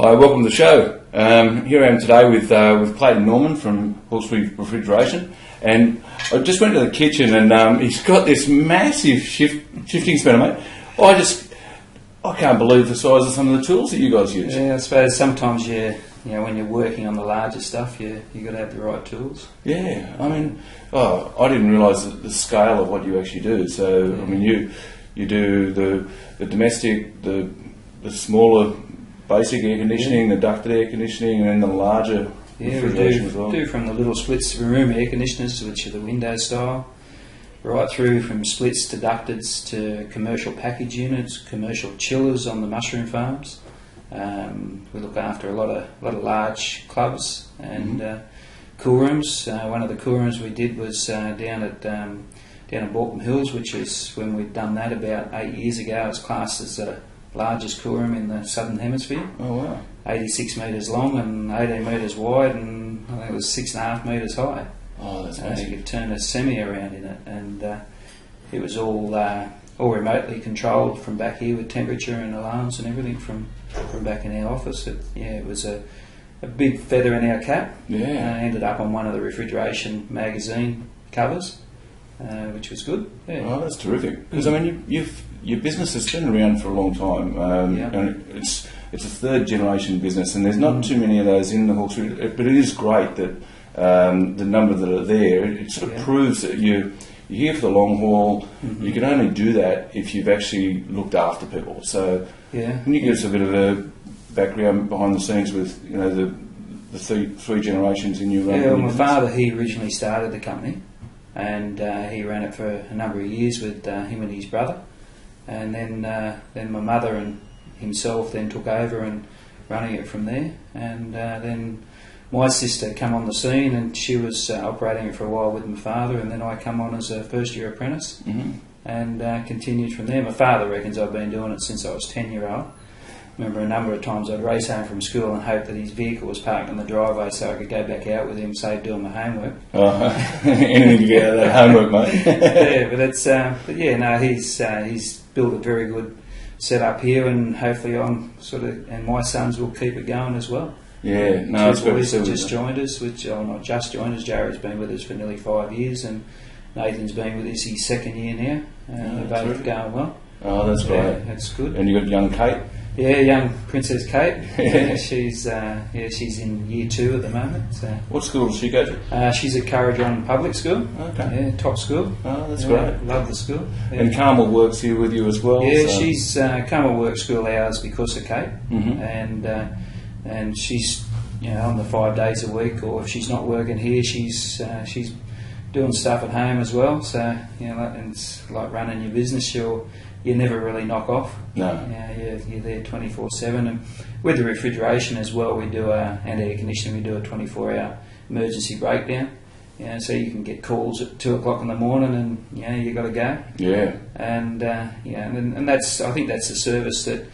Hi, welcome to the show. Here I am today with Clayton Norman from Hawkesbury Refrigeration, and I just went to the kitchen and he's got this massive shifting spinner, mate. I can't believe the size of some of the tools that you guys use. Yeah, I suppose sometimes when you're working on the larger stuff, you got to have the right tools. Yeah, I mean, I didn't realise the scale of what you actually do. So, I mean, you do the domestic, the smaller basic air conditioning, the ducted air conditioning, and then the larger refrigeration as well. We do from the little splits room air conditioners, which are the window style, right through from splits to ducteds to commercial package units, commercial chillers on the mushroom farms. We look after a lot of large clubs and cool rooms. One of the cool rooms we did was down at Balcombe Hills, which is when we'd done that about 8 years ago. It's classed as the largest cool room in the southern hemisphere. Oh wow! 86 metres long and 18 metres wide, and I think it was 6.5 metres high. Oh, that's amazing. You could turn a semi around in it, and it was all remotely controlled from back here with temperature and alarms and everything from back in our office. It was a big feather in our cap. Yeah. Ended up on one of the Refrigeration magazine covers, which was good. Yeah. Oh, that's terrific. Because I mean, your business has been around for a long time, and it's a third generation business, and there's not too many of those in the Hawkesbury. But it is great that the number that are there. It sort of proves that you're here for the long haul. You can only do that if you've actually looked after people. So, can you give us a bit of a background behind the scenes with the three generations in your run? Yeah, well, my father, he originally started the company, and he ran it for a number of years with him and his brother. And then my mother and himself then took over and running it from there. And then my sister come on the scene, and she was operating it for a while with my father. And then I come on as a first-year apprentice and continued from there. My father reckons I've been doing it since I was 10-year-old. Remember a number of times I'd race home from school and hope that his vehicle was parked on the driveway so I could go back out with him, save doing my homework. Anything to get out of that homework, mate. He's built a very good setup here, and hopefully and my sons will keep it going as well. Yeah, no, it's two boys that just joined us, not just joined us. Jared's been with us for nearly 5 years, and Nathan's been with us his second year now. They're both going well. Oh, that's great. Yeah, that's good. And you got young Kate. Yeah, young Princess Kate. She's in year 2 at the moment. So. What school does she go to? She's at Currajong Public School. Okay. Yeah, top school. Oh, that's great. Love the school. Yeah. And Carmel works here with you as well. Yeah, she's Carmel works school hours because of Kate, and she's on the 5 days a week, or if she's not working here, she's doing stuff at home as well. So and it's like running your business. You never really knock off. No. You're there 24/7, and with the refrigeration as well, and air conditioning, we do a 24-hour emergency breakdown. So you can get calls at 2 o'clock in the morning, and you got to go. Yeah. And and that's, I think that's a service that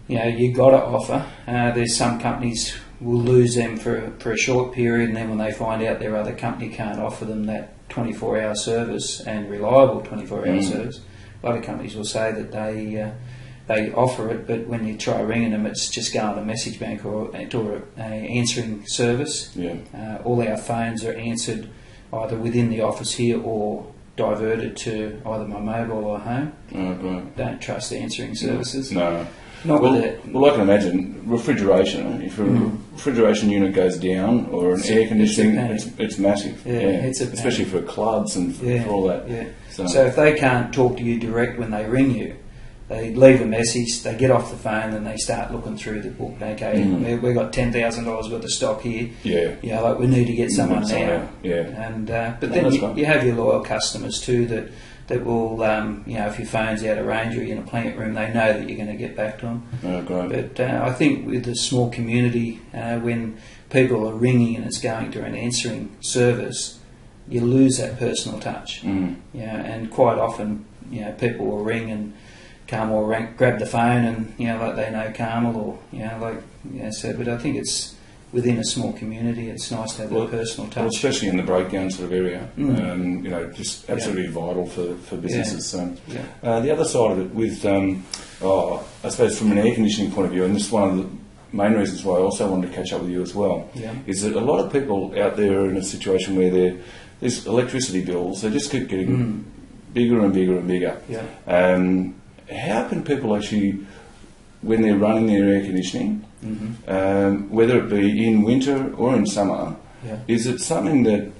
you got to offer. There's some companies will lose them for a short period, and then when they find out their other company can't offer them that 24-hour service and reliable 24-hour service. A lot of companies will say that they offer it, but when you try ringing them, it's just going to the message bank or answering service. Yeah. All our phones are answered either within the office here or diverted to either my mobile or home. Oh, great. Don't trust answering services. No. With it. Well, I can imagine refrigeration. If a refrigeration unit goes down, or an air conditioning, it's massive. Yeah, it's especially for clubs and for all that. Yeah. So if they can't talk to you direct when they ring you, they leave a message. They get off the phone and they start looking through the book. Okay, we've got $10,000 worth of stock here. Yeah. Like we need to get someone now. Yeah. And but then you have your loyal customers too that will, if your phone's out of range or you're in a plant room, they know that you're going to get back to them. Oh, great. But I think with the small community, when people are ringing and it's going to an answering service, you lose that personal touch. And quite often, people will ring and Carmel will grab the phone and, like they know Carmel or, so, but I think it's within a small community, it's nice to have a personal touch. Well, especially in the breakdown sort of area, just absolutely vital for businesses. The other side of it with, I suppose from an air conditioning point of view, and this is one of main reasons why I also wanted to catch up with you as well, is that a lot of people out there are in a situation where these electricity bills, they just keep getting bigger and bigger and bigger. How can people actually, when they're running their air conditioning, whether it be in winter or in summer, is it something that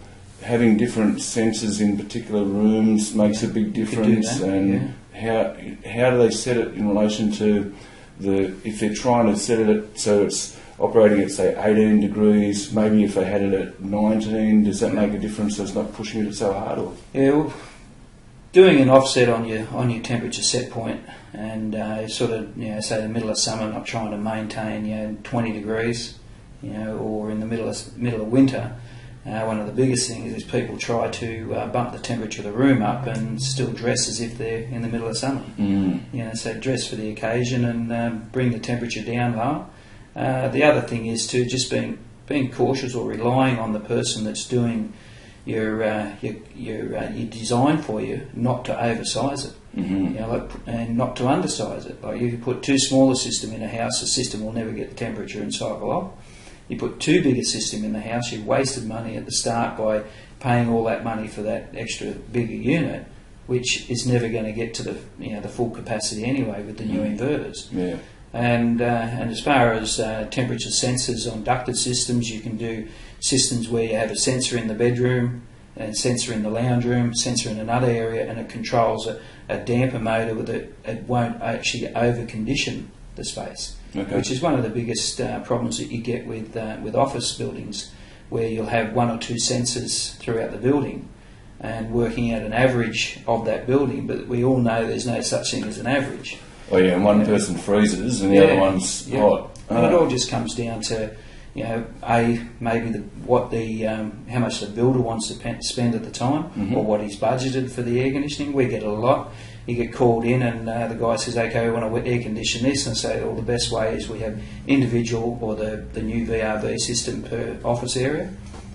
having different sensors in particular rooms makes a big difference? And how do they set it in relation to if they're trying to set it so it's operating at say 18 degrees, maybe if they had it at 19, does that make a difference so it's not pushing it so hard? Or? Well, doing an offset on your temperature set point, and sort of say the middle of summer, not trying to maintain 20 degrees, or in the middle of winter. One of the biggest things is people try to bump the temperature of the room up and still dress as if they're in the middle of summer. So dress for the occasion and bring the temperature down lower. The other thing is to just being cautious or relying on the person that's doing your design for you not to oversize it, and not to undersize it. Like if you put too small a system in a house, the system will never get the temperature and cycle off. You put too big a system in the house, you've wasted money at the start by paying all that money for that extra bigger unit, which is never going to get to the full capacity anyway with the new inverters. And as far as temperature sensors on ducted systems, you can do systems where you have a sensor in the bedroom, a sensor in the lounge room, sensor in another area, and it controls a damper motor with it won't actually over condition the space. Which is one of the biggest problems that you get with office buildings, where you'll have one or two sensors throughout the building and working out an average of that building, but we all know there's no such thing as an average. Oh yeah, and one person freezes and the other one's hot. And it all just comes down to maybe how much the builder wants to spend at the time, or what he's budgeted for the air conditioning. We get a lot. You get called in and the guy says, okay, we want to air condition this, and say, well, the best way is we have individual or the new VRV system per office area,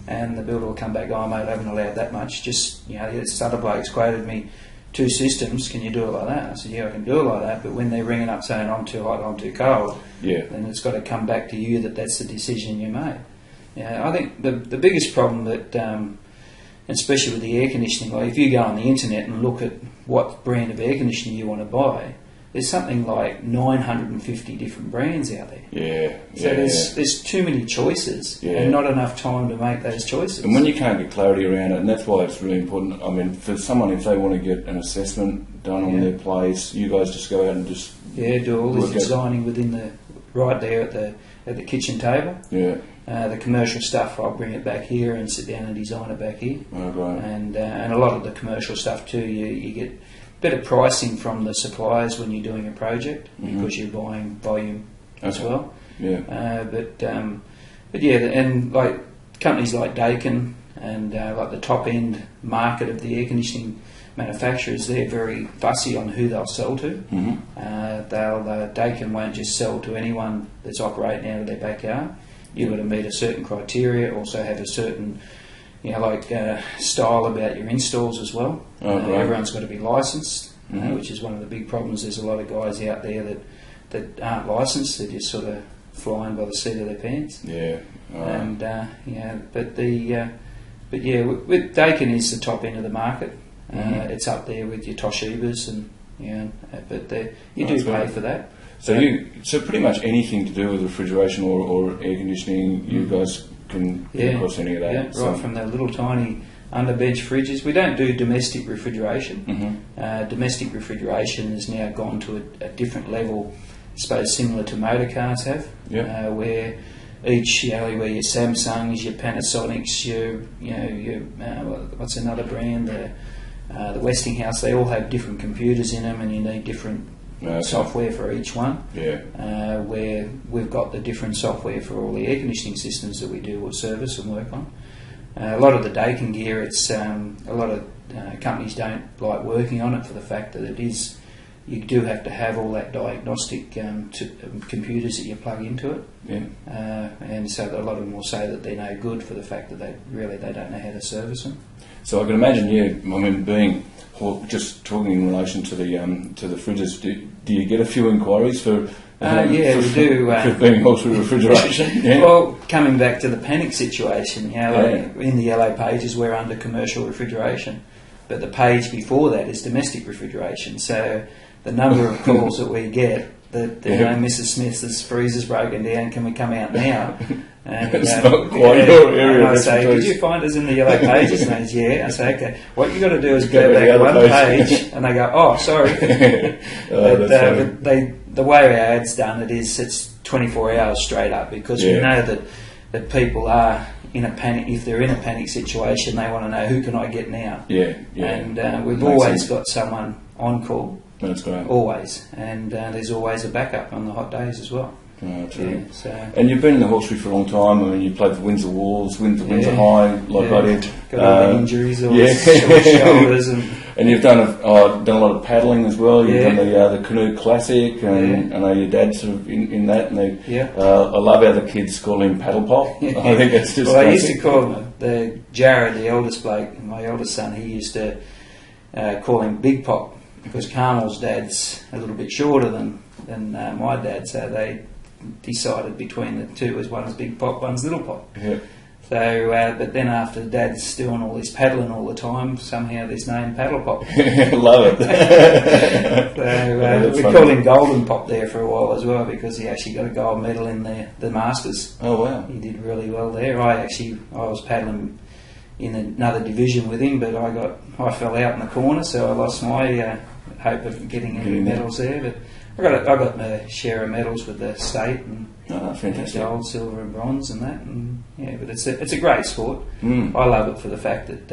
and the builder will come back, oh mate, I haven't allowed that much, just, this other bloke's quoted me 2 systems, can you do it like that? I said, yeah, I can do it like that, but when they're ringing up saying I'm too hot, I'm too cold, then it's got to come back to you that's the decision you made. I think the biggest problem that, especially with the air conditioning, like if you go on the internet and look at what brand of air conditioning you want to buy, there's something like 950 different brands out there. There's too many choices and not enough time to make those choices. And when you can't get clarity around it, and that's why it's really important, I mean, for someone, if they want to get an assessment done on their place, you guys just go out and just... do all this designing within right there at the kitchen table. The commercial stuff, I'll bring it back here and sit down and design it back here. And a lot of the commercial stuff too, you get better pricing from the suppliers when you're doing a project because you're buying volume as well. And like companies like Dakin and like the top end market of the air conditioning manufacturers, they're very fussy on who they'll sell to. Dakin won't just sell to anyone that's operating out of their backyard. You've got to meet a certain criteria, also have a certain, style about your installs as well. Everyone's got to be licensed, which is one of the big problems. There's a lot of guys out there that aren't licensed. They're just sort of flying by the seat of their pants. With Dakin is the top end of the market. It's up there with your Toshibas you do pay for that. So pretty much anything to do with refrigeration or air conditioning, you guys can get across any of that. Right from the little tiny underbench fridges. We don't do domestic refrigeration. Domestic refrigeration has now gone to a different level, I suppose similar to motor cars have, where each, where your Samsungs, your Panasonics, your what's another brand, the Westinghouse, they all have different computers in them, and you need different software for each one. Where we've got the different software for all the air conditioning systems that we do or service and work on. A lot of the Dakin gear, it's a lot of companies don't like working on it for the fact that you do have to have all that diagnostic computers that you plug into it. And so a lot of them will say that they're no good for the fact that they don't know how to service them. So I can imagine, being just talking in relation to the fridges, do you get a few inquiries for Yeah, we do. Being Hawkesbury Refrigeration. Yeah. Well, coming back to the panic situation, like in the yellow pages we're under commercial refrigeration, but the page before that is domestic refrigeration. So the number of calls that we get that Mrs. Smith's freezer's broken down, can we come out now? And, it's not quite your area. And I say, did you find us in the yellow pages? And they say, yeah. I say, okay, what you got to do is go back one page, and they go, oh, sorry. But the way our ad's done it is it's 24 hours straight up, because we know that people are in a panic. If they're in a panic situation, they want to know, who can I get now? And we've always got someone on call. That's great. Always, and there's always a backup on the hot days as well. Oh, true. And you've been in the Hawkesbury for a long time. I mean, you played for Windsor Wolves, Windsor High, like I did. Got all the injuries, all the shoulders, and you've done a lot of paddling as well. You've done the Canoe Classic, and I know your dad's sort of in that. And I love how the kids call him Paddle Pop. I think that's just. Well, I used to call him Jared, the eldest bloke, my eldest son. He used to call him Big Pop, because Carmel's dad's a little bit shorter than my dad, so they decided between the two as one's Big Pop, one's Little Pop. Yeah. So, but then after Dad's doing all this paddling all the time, somehow this name Paddle Pop. Love it. So we called him Golden Pop there for a while as well, because he actually got a gold medal in the Masters. Oh wow! He did really well there. I was paddling in another division with him, but I fell out in the corner, so I lost my hope of getting any medals there. But I got my share of medals with the state, and fantastic. Gold, silver, and bronze, and that. And but it's a great sport. I love it for the fact that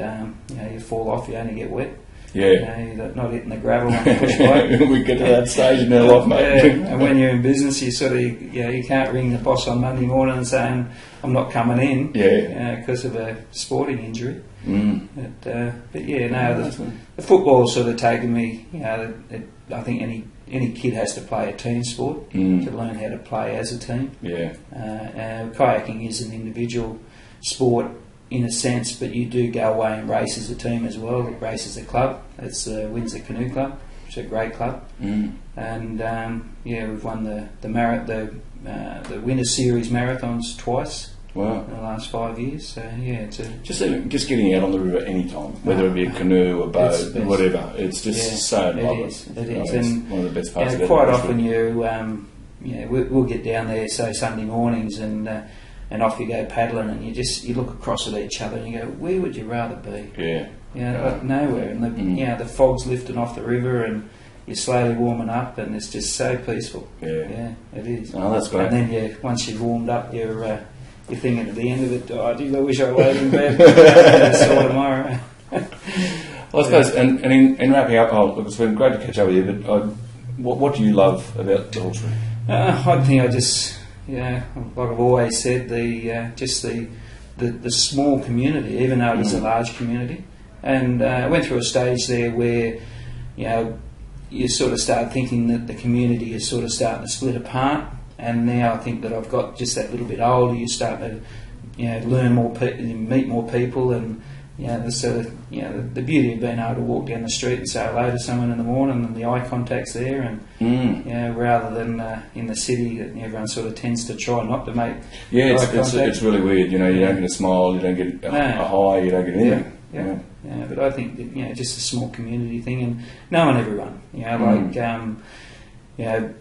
you fall off, you only get wet. You're not hitting the gravel on the push bike. We get to that stage in our life, mate. And when you're in business, you sort of you can't ring the boss on Monday morning and saying I'm not coming in because of a sporting injury. But the football's sort of taken me. I think any kid has to play a team sport to learn how to play as a team. Kayaking is an individual sport in a sense, but you do go away and race as a team as well. It races a club. It's the Windsor Canoe Club, which is a great club. And we've won the Winter Series marathons twice. Wow. In the last 5 years, so it's just getting out on the river any time, whether it be a canoe, a boat, whatever. It's just so lovely. It is. And one of the best parts of it. Quite often we'll get down there, say Sunday mornings, and off you go paddling, and you look across at each other and you go, where would you rather be? Like nowhere. And the fog's lifting off the river, and you're slowly warming up, and it's just so peaceful. It is. Oh, that's great. And then once you've warmed up, you're thinking at the end of it, oh, geez, I wish I laid in bed. I saw tomorrow. Well, I suppose, and in wrapping up, look, it's been great to catch up with you, but what do you love about the Hawkesbury? I think like I've always said, the small community, even though it is a large community. And I went through a stage there where, you sort of start thinking that the community is sort of starting to split apart. And now I think that I've got just that little bit older, you start to, learn more, meet more people, and the beauty of being able to walk down the street and say hello to someone in the morning, and the eye contact's there, and rather than in the city that everyone sort of tends to try not to make. It's really weird. You don't get a smile, you don't get a hi, you don't get anything. But I think that, just a small community thing, and knowing everyone.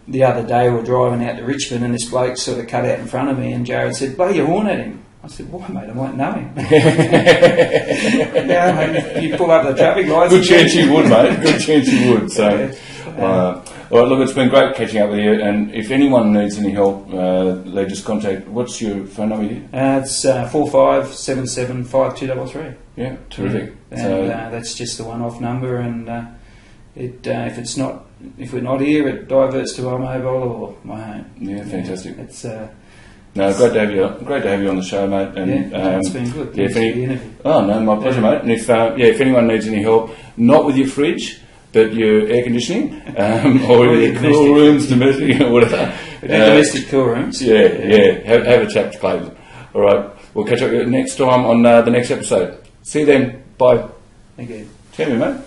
The other day we were driving out to Richmond, and this bloke sort of cut out in front of me, and Jared said, blow your horn at him. I said, why, mate? I might know him. You pull up the traffic lights. Good chance you would, mate. Good chance you would. So, all right, look, it's been great catching up with you, and if anyone needs any help, they just contact. What's your phone number here? It's 4577 5233. Yeah, terrific. And that's just the one-off number, and if we're not here, it diverts to our mobile or my home. Yeah, fantastic. It's great to have you. Great to have you on the show, mate. And it's been good. My pleasure, mate. And if anyone needs any help, not with your fridge, but your air conditioning, or your cool rooms, domestic, or whatever. Domestic cool rooms. Have a chat to Clayton. All right, we'll catch up next time on the next episode. See you then. Bye. Thank you. See you, mate.